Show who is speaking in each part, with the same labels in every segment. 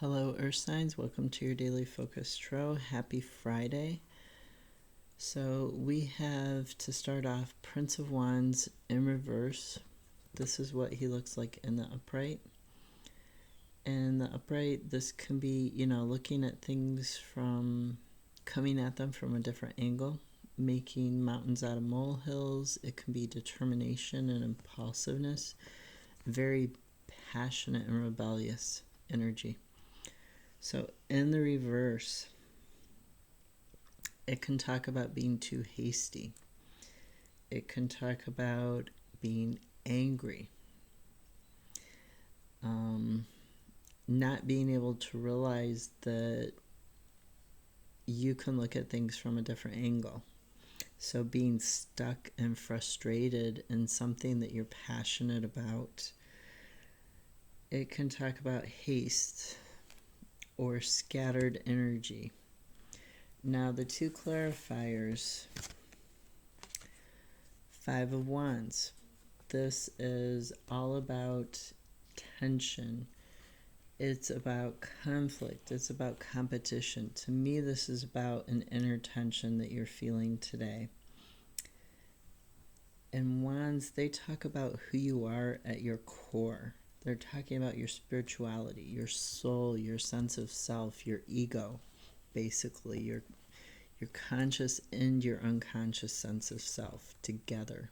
Speaker 1: Hello, Earth Signs. Welcome to your daily focus tarot. Happy Friday. So we have, to start off, Prince of Wands in reverse. This is what he looks like in the upright. In the upright, this can be, looking at things from, coming at them from a different angle, making mountains out of molehills. It can be determination and impulsiveness, very passionate and rebellious energy. So in the reverse, it can talk about being too hasty. It can talk about being angry. Not being able to realize that you can look at things from a different angle. So being stuck and frustrated in something that you're passionate about. It can talk about haste or scattered energy. Now the two clarifiers, Five of Wands. This is all about tension. It's about conflict. It's about competition. To me, this is about an inner tension that you're feeling today. And Wands, they talk about who you are at your core. They're talking about your spirituality, your soul, your sense of self, your ego, basically, your conscious and your unconscious sense of self together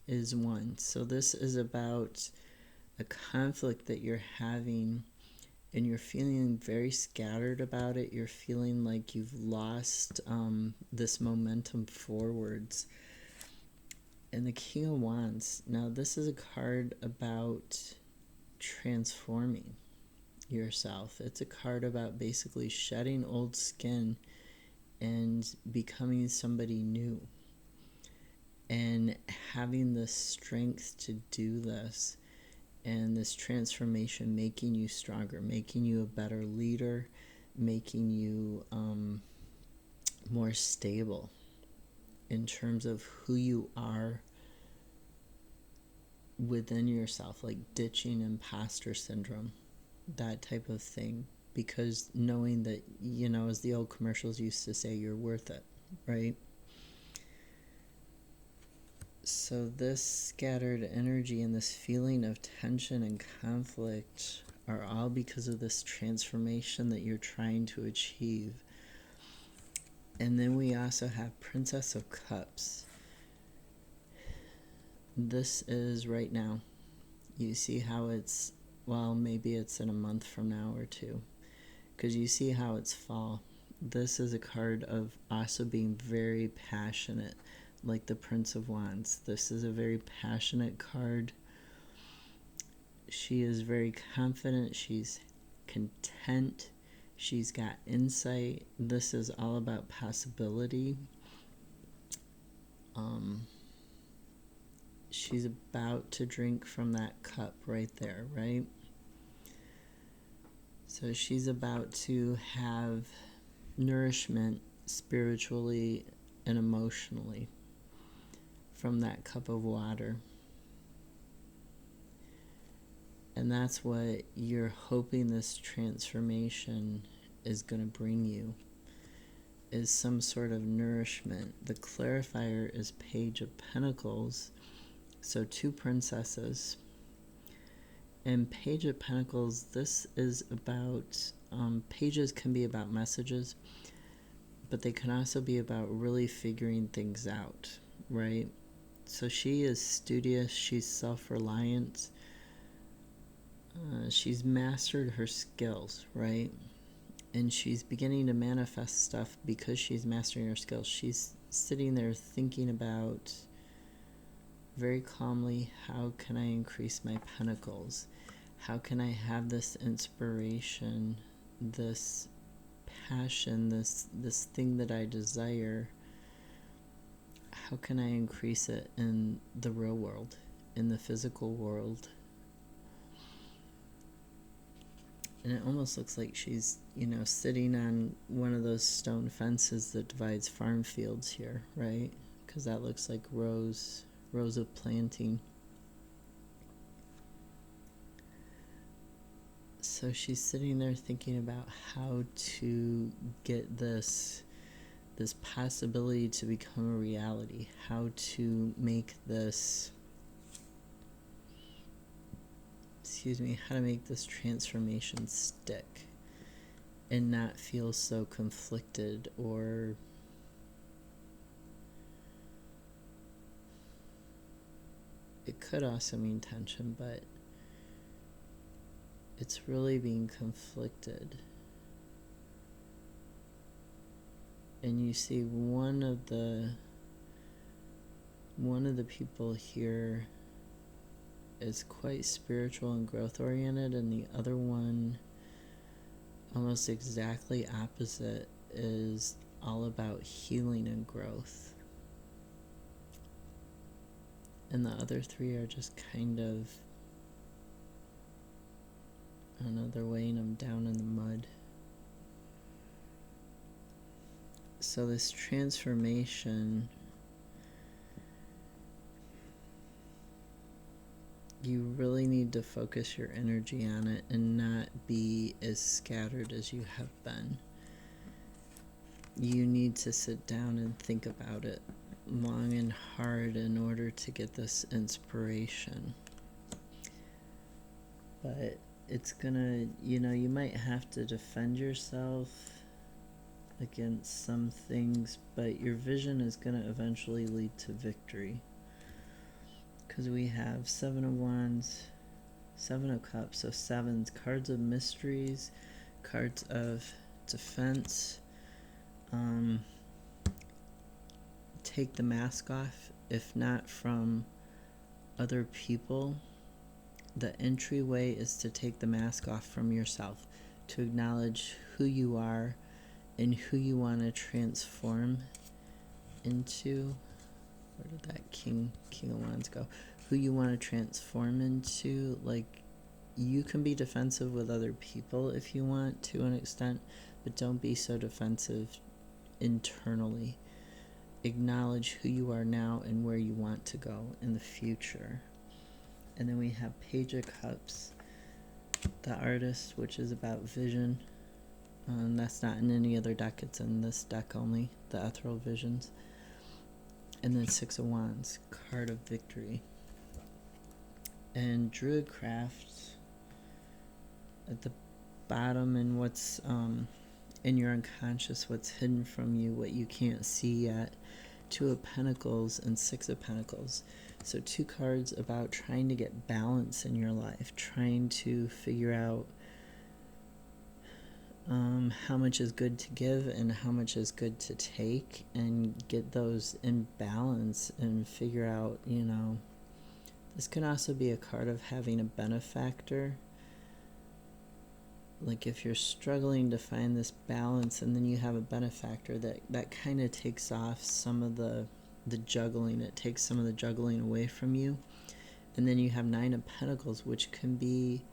Speaker 1: is one. So this is about a conflict that you're having, and you're feeling very scattered about it. You're feeling like you've lost this momentum forwards. And the King of Wands, now this is a card about transforming yourself. It's a card about basically shedding old skin and becoming somebody new, and having the strength to do this, and this transformation making you stronger, making you a better leader, making you more stable in terms of who you are within yourself, like ditching imposter syndrome, that type of thing. Because knowing that, as the old commercials used to say, you're worth it, right? So this scattered energy and this feeling of tension and conflict are all because of this transformation that you're trying to achieve. And then we also have Princess of Cups. This is right now. You see how it's, well, maybe it's in a month from now or two, because you see how it's fall. This is a card of also being very passionate, like the Prince of Wands. This is a very passionate card. She is very confident. She's content. She's got insight. This is all about possibility. She's about to drink from that cup right there, right? So she's about to have nourishment spiritually and emotionally from that cup of water. And that's what you're hoping this transformation is going to bring you, is some sort of nourishment. The clarifier is Page of Pentacles, so two princesses. And Page of Pentacles, this is about, pages can be about messages, but they can also be about really figuring things out, right? So she is studious, she's self-reliant, she's mastered her skills, right? And she's beginning to manifest stuff because she's mastering her skills. She's sitting there thinking about, very calmly, how can I increase my pentacles? How can I have this inspiration, this passion, this thing that I desire? How can I increase it in the real world, in the physical world? And it almost looks like she's, sitting on one of those stone fences that divides farm fields here, right? Because that looks like rows of planting. So she's sitting there thinking about how to get this possibility to become a reality, how to make this how to make this transformation stick and not feel so conflicted, or it could also mean tension, but it's really being conflicted. And you see one of the people here is quite spiritual and growth oriented, and the other one, almost exactly opposite, is all about healing and growth. And the other three are just kind of, I don't know, they're weighing them down in the mud. So this transformation, you really need to focus your energy on it and not be as scattered as you have been. You need to sit down and think about it long and hard in order to get this inspiration. But it's gonna, you might have to defend yourself against some things, but your vision is gonna eventually lead to victory. Because we have 7 of Wands, 7 of Cups, so 7s, cards of mysteries, cards of defense. Take the mask off, if not from other people. The entryway is to take the mask off from yourself, to acknowledge who you are and who you want to transform into. Where did that King of Wands go? Who you want to transform into. Like, you can be defensive with other people if you want to an extent, but don't be so defensive internally. Acknowledge who you are now and where you want to go in the future. And then we have Page of Cups, the Artist, which is about vision. That's not in any other deck, it's in this deck only, the Ethereal Visions. And then 6 of Wands, card of victory. And Druidcraft at the bottom, and what's in your unconscious, what's hidden from you, what you can't see yet. 2 of Pentacles and 6 of Pentacles. So 2 cards about trying to get balance in your life, trying to figure out how much is good to give and how much is good to take, and get those in balance and figure out, this can also be a card of having a benefactor. Like if you're struggling to find this balance and then you have a benefactor, that kind of takes off some of the juggling. It takes some of the juggling away from you. And then you have 9 of Pentacles, which can be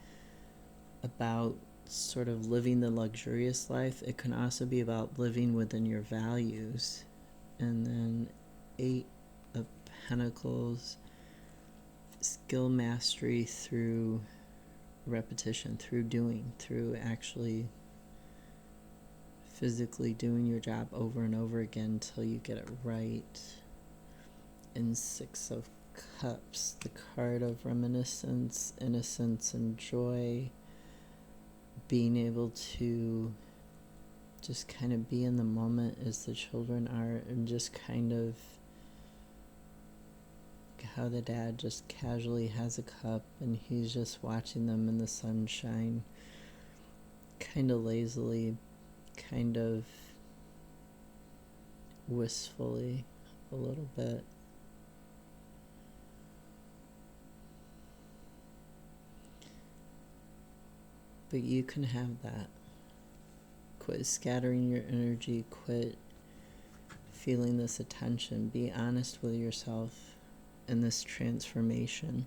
Speaker 1: about sort of living the luxurious life. It can also be about living within your values. And then 8 of Pentacles, skill mastery through repetition, through doing, through actually physically doing your job over and over again until you get it right. And 6 of Cups, the card of reminiscence, innocence, and joy. Being able to just kind of be in the moment as the children are, and just kind of how the dad just casually has a cup and he's just watching them in the sunshine, kind of lazily, kind of wistfully a little bit. But you can have that. Quit scattering your energy, quit feeling this attention. Be honest with yourself in this transformation,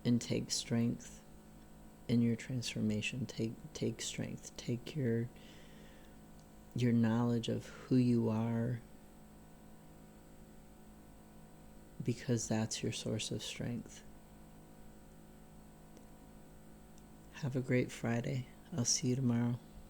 Speaker 1: and take strength in your transformation. Take strength. Take your knowledge of who you are, because that's your source of strength. Have a great Friday. I'll see you tomorrow.